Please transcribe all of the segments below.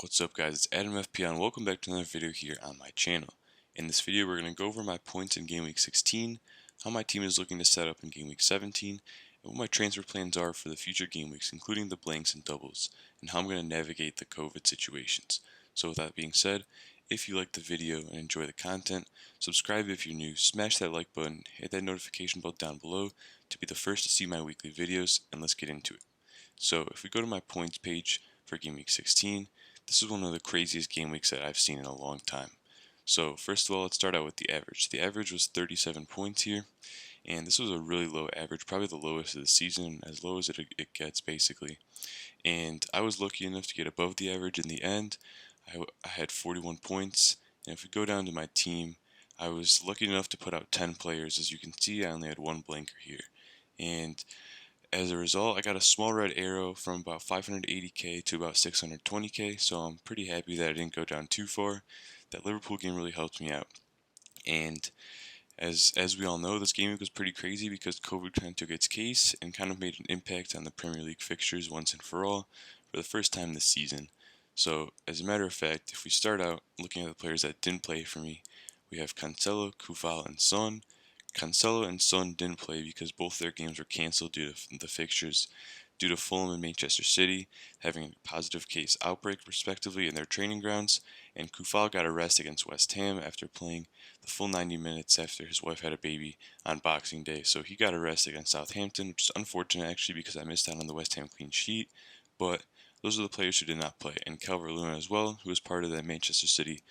What's up guys, it's Adam FPL and welcome back to another video here on my channel. In this video we're going to go over my points in Game Week 16, how my team is looking to set up in Game Week 17, and what my transfer plans are for the future game weeks including the blanks and doubles, and how I'm going to navigate the COVID situations. So with that being said, if you like the video and enjoy the content, subscribe if you're new, smash that like button, hit that notification bell down below to be the first to see my weekly videos, and let's get into it. So if we go to my points page for Game Week 16, this is one of the craziest game weeks that I've seen in a long time. So first of all, let's start out with the average. The average was 37 points here, and this was a really low average, probably the lowest of the season, as low as it gets basically. And I was lucky enough to get above the average in the end. I had 41 points, and if we go down to my team, I was lucky enough to put out 10 players. As you can see, I only had one blanker here. And as a result, I got a small red arrow from about 580k to about 620k, so I'm pretty happy that I didn't go down too far. That Liverpool game really helped me out. And as we all know, this game week was pretty crazy because COVID kind of took its case and kind of made an impact on the Premier League fixtures once and for all for the first time this season. So, as a matter of fact, if we start out looking at the players that didn't play for me, we have Cancelo, Kufal, and Son. Cancelo and Son didn't play because both their games were cancelled due to the fixtures, due to Fulham and Manchester City having a positive case outbreak respectively in their training grounds, and Kufal got a rest against West Ham after playing the full 90 minutes after his wife had a baby on Boxing Day. So he got a rest against Southampton, which is unfortunate actually because I missed out on the West Ham clean sheet, but those are the players who did not play, and Calvert-Lewin as well, who was part of that Manchester City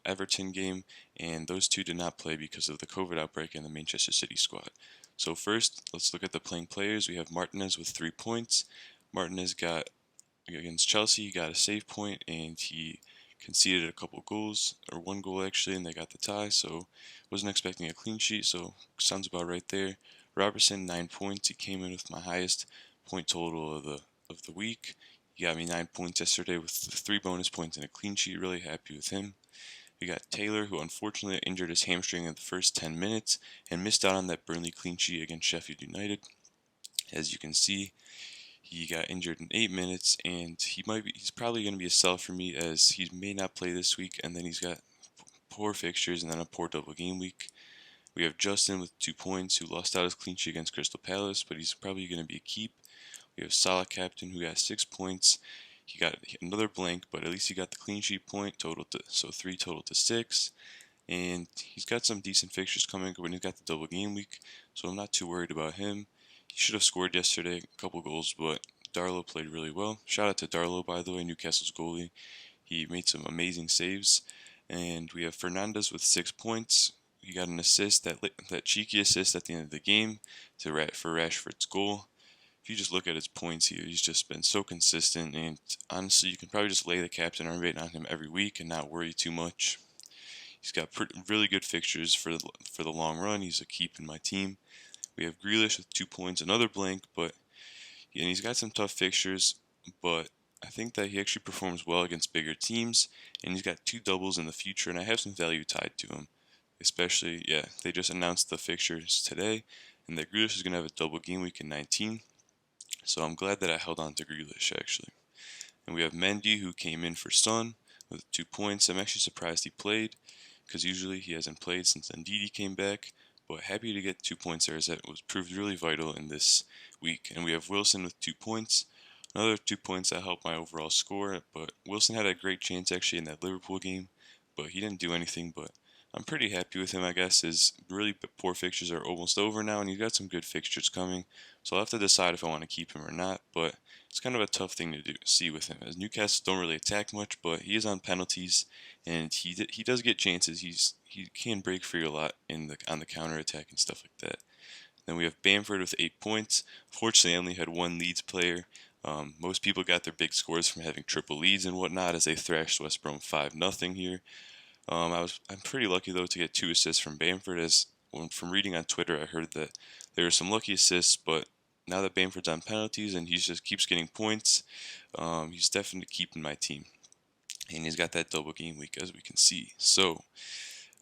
Everton game, and those two did not play because of the COVID outbreak in the Manchester City squad. So first, let's look at the playing players. We have Martinez with 3 points. Martinez got, against Chelsea, he got a save point, and he conceded a couple goals, or one goal actually, and they got the tie, so wasn't expecting a clean sheet, so sounds about right there. Robertson, 9 points. He came in with my highest point total of the week. He got me 9 points yesterday with 3 bonus points and a clean sheet. Really happy with him. We got Taylor, who unfortunately injured his hamstring in the first 10 minutes and missed out on that Burnley clean sheet against Sheffield United. As you can see, he got injured in 8 minutes, and he's probably going to be a sell for me as he may not play this week, and then he's got poor fixtures and then a poor double game week. We have Justin with 2 points, who lost out his clean sheet against Crystal Palace, but he's probably going to be a keep. We have Salah Captain, who got 6 points. He got another blank, but at least he got the clean sheet point, so 3 total to 6. And he's got some decent fixtures coming when he's got the double game week, so I'm not too worried about him. He should have scored yesterday, a couple goals, but Darlow played really well. Shout out to Darlow, by the way, Newcastle's goalie. He made some amazing saves. And we have Fernandez with 6 points. He got an assist, that cheeky assist at the end of the game for Rashford's goal. If you just look at his points here, he's just been so consistent, and honestly, you can probably just lay the captain arm rate on him every week and not worry too much. He's got really good fixtures for the long run. He's a keep in my team. We have Grealish with 2 points, another blank, and he's got some tough fixtures, but I think that he actually performs well against bigger teams, and he's got 2 doubles in the future, and I have some value tied to him. Especially, they just announced the fixtures today, and that Grealish is going to have a double game week in 19. So I'm glad that I held on to Grealish, actually. And we have Mendy, who came in for Son with 2 points. I'm actually surprised he played, because usually he hasn't played since Ndidi came back. But happy to get 2 points there, as that was proved really vital in this week. And we have Wilson with 2 points. Another 2 points that helped my overall score. But Wilson had a great chance, actually, in that Liverpool game. But he didn't do anything, but I'm pretty happy with him, I guess. His really poor fixtures are almost over now, and he's got some good fixtures coming. So I'll have to decide if I want to keep him or not, but it's kind of a tough thing to see with him, as Newcastle don't really attack much, but he is on penalties, and he does get chances. He can break free a lot on the counter attack and stuff like that. Then we have Bamford with 8 points. Fortunately, I only had one Leeds player. Most people got their big scores from having triple leads and whatnot, as they thrashed West Brom 5-0 here. I'm pretty lucky though to get 2 assists from Bamford, as from reading on Twitter I heard that there were some lucky assists, but now that Bamford's on penalties and he just keeps getting points, he's definitely keeping my team. And he's got that double game week, as we can see. So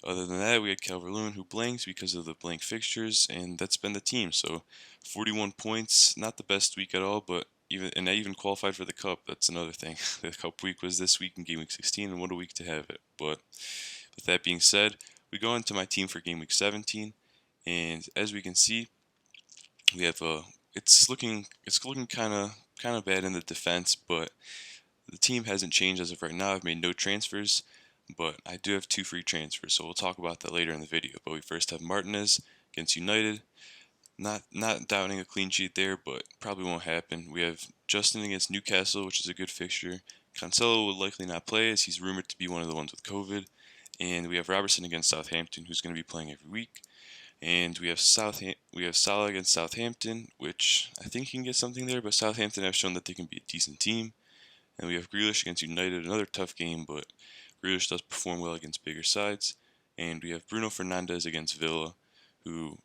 other than that, we had Calvert-Lewin, who blanks because of the blank fixtures, and that's been the team. So 41 points, not the best week at all, but I even qualified for the cup. That's another thing. The cup week was this week in game week 16, and what a week to have it. But with that being said, we go into my team for game week 17, and as we can see, we have it's looking kind of bad in the defense, but the team hasn't changed as of right now. I've made no transfers, but I do have 2 free transfers, so we'll talk about that later in the video. But we first have Martinez against United. Not doubting a clean sheet there, but probably won't happen. We have Justin against Newcastle, which is a good fixture. Cancelo will likely not play, as he's rumored to be one of the ones with COVID. And we have Robertson against Southampton, who's going to be playing every week. And we have Salah against Southampton, which I think he can get something there, but Southampton have shown that they can be a decent team. And we have Grealish against United, another tough game, but Grealish does perform well against bigger sides. And we have Bruno Fernandes against Villa, who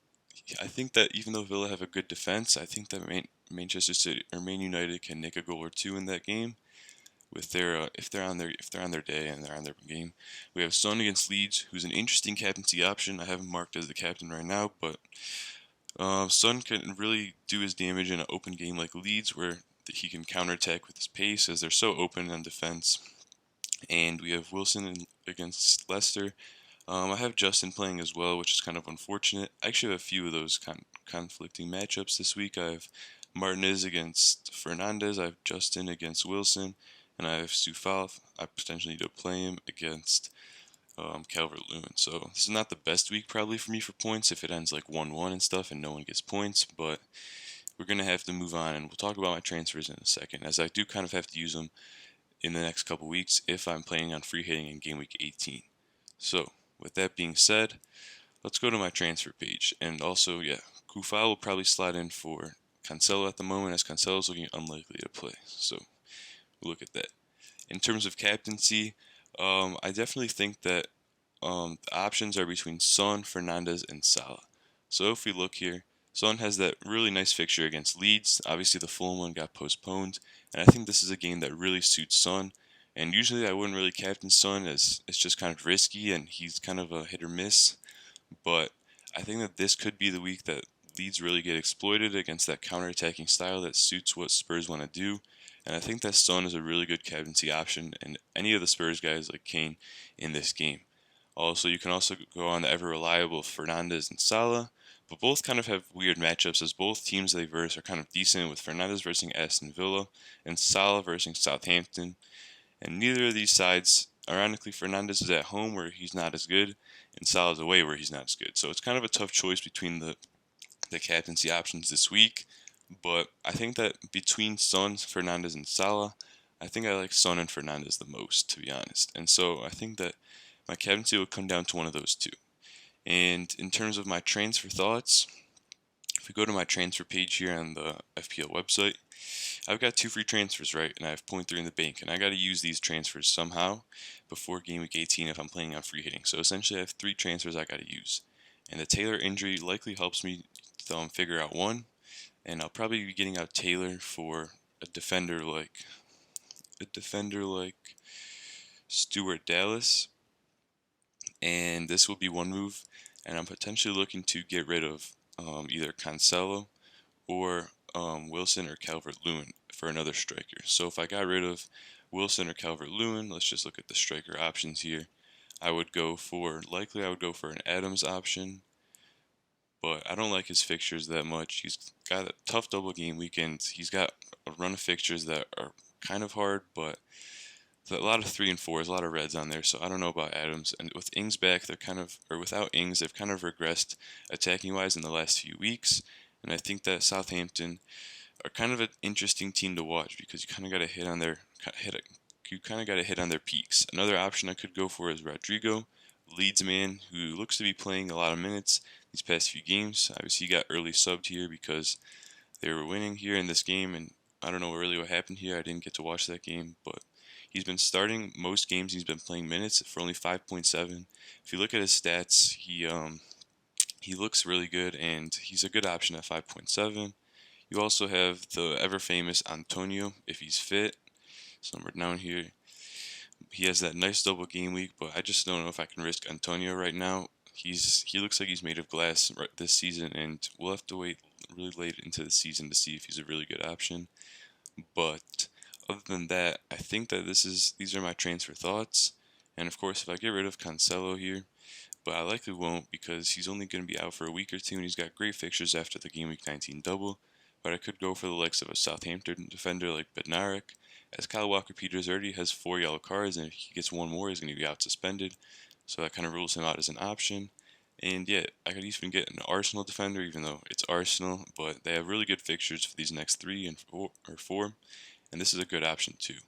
I think that even though Villa have a good defense, I think that Manchester City or Man United can nick a goal or 2 in that game. With their if they're on their day and they're on their game. We have Son against Leeds, who's an interesting captaincy option. I have him marked as the captain right now, but Son can really do his damage in an open game like Leeds, where he can counterattack with his pace, as they're so open on defense. And we have Wilson against Leicester. I have Justin playing as well, which is kind of unfortunate. I actually have a few of those conflicting matchups this week. I have Martinez against Fernandez. I have Justin against Wilson. And I have Sufal. I potentially need to play him against Calvert-Lewin. So this is not the best week probably for me for points if it ends like 1-1 and stuff and no one gets points. But we're going to have to move on. And we'll talk about my transfers in a second, as I do kind of have to use them in the next couple weeks if I'm planning on free hitting in game week 18. So with that being said, let's go to my transfer page. And also, yeah, Kufal will probably slide in for Cancelo at the moment, as Cancelo is looking unlikely to play. So we'll look at that. In terms of captaincy, I definitely think that the options are between Son, Fernandez, and Salah. So if we look here, Son has that really nice fixture against Leeds. Obviously, the Fulham one got postponed, and I think this is a game that really suits Son. And usually I wouldn't really captain Son, as it's just kind of risky and he's kind of a hit or miss. But I think that this could be the week that Leeds really get exploited against that counter-attacking style that suits what Spurs want to do. And I think that Son is a really good captaincy option, and any of the Spurs guys like Kane in this game. Also, you can also go on the ever-reliable Fernandes and Salah, but both kind of have weird matchups, as both teams they verse are kind of decent, with Fernandes versing Aston Villa and Salah versing Southampton. And neither of these sides, ironically, Fernandes is at home where he's not as good, and Salah's away where he's not as good. So it's kind of a tough choice between the captaincy options this week. But I think that between Son, Fernandes, and Salah, I think I like Son and Fernandes the most, to be honest. And so I think that my captaincy will come down to one of those two. And in terms of my transfer thoughts, if we go to my transfer page here on the FPL website, I've got 2 free transfers, right? And I have 0.3 in the bank. And I got to use these transfers somehow before game week 18 if I'm planning on free hitting. So essentially I have 3 transfers I got to use. And the Taylor injury likely helps me figure out one. And I'll probably be getting out Taylor for a defender like Stuart Dallas. And this will be one move. And I'm potentially looking to get rid of either Cancelo or Wilson or Calvert-Lewin for another striker. So if I got rid of Wilson or Calvert-Lewin, let's just look at the striker options here. I would go for an Adams option, but I don't like his fixtures that much. He's got a tough double game weekend. He's got a run of fixtures that are kind of hard, but a lot of 3 and 4s, a lot of reds on there, so I don't know about Adams. And with Ings back, without Ings, they've kind of regressed attacking-wise in the last few weeks. And I think that Southampton are kind of an interesting team to watch, because you kind of got to hit on their peaks. Another option I could go for is Rodrigo, Leeds man, who looks to be playing a lot of minutes these past few games. Obviously, he got early subbed here because they were winning here in this game, and I don't know really what happened here. I didn't get to watch that game, but he's been starting most games. He's been playing minutes for only 5.7. If you look at his stats, he looks really good, and he's a good option at 5.7. You also have the ever-famous Antonio, if he's fit. Somewhere down here. He has that nice double game week, but I just don't know if I can risk Antonio right now. He looks like he's made of glass this season, and we'll have to wait really late into the season to see if he's a really good option. But other than that, I think that these are my transfer thoughts. And of course, if I get rid of Cancelo here, but I likely won't because he's only going to be out for a week or two and he's got great fixtures after the Game Week 19 double. But I could go for the likes of a Southampton defender like Bednarik, as Kyle Walker-Peters already has 4 yellow cards, and if he gets one more, he's going to be out suspended. So that kind of rules him out as an option. And yeah, I could even get an Arsenal defender, even though it's Arsenal, but they have really good fixtures for these next 3 and 4, and this is a good option too.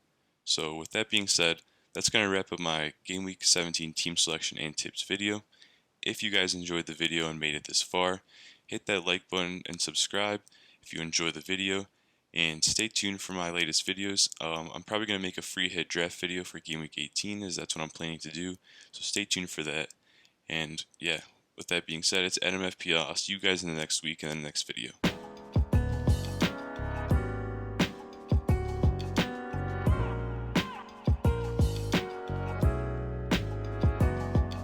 So with that being said, that's going to wrap up my Game Week 17 team selection and tips video. If you guys enjoyed the video and made it this far, hit that like button and subscribe if you enjoy the video, and stay tuned for my latest videos. I'm probably going to make a free hit draft video for Game Week 18, as that's what I'm planning to do, so stay tuned for that. And yeah, with that being said, it's Adam FPL. I'll see you guys in the next week and the next video.